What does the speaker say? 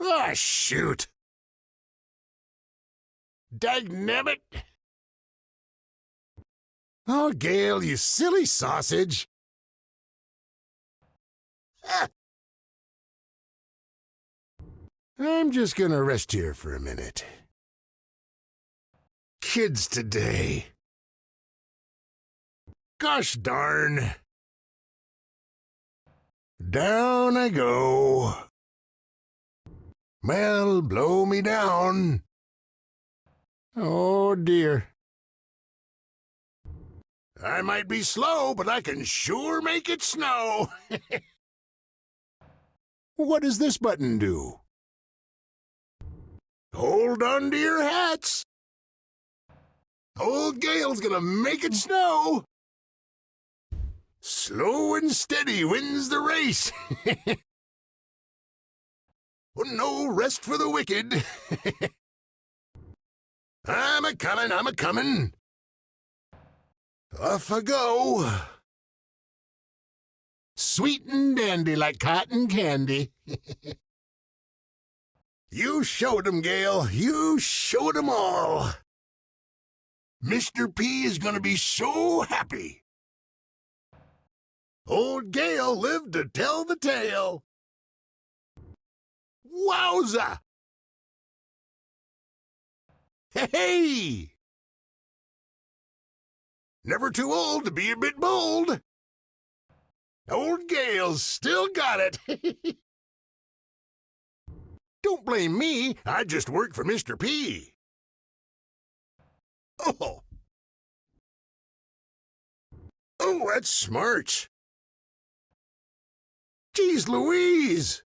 Ah, shoot! Dagnabbit! Oh, Gale, you silly sausage! Ah. I'm just gonna rest here for a minute. Kids today. Gosh darn. Down I go. Well, blow me down. Oh, dear. I might be slow, but I can sure make it snow. What does this button do? Hold on to your hats. Old Gale's gonna make it snow. Slow and steady wins the race. No rest for the wicked. I'm a-comin'. Off I go. Sweet and dandy like cotton candy. You showed 'em, Gale. You showed 'em all. Mr. P is gonna be so happy. Old Gale lived to tell the tale. Wowza! Hey! Never too old to be a bit bold. Old Gale's still got it. Don't blame me. I just work for Mr. P. Oh. Oh, that's smart. Geez Louise!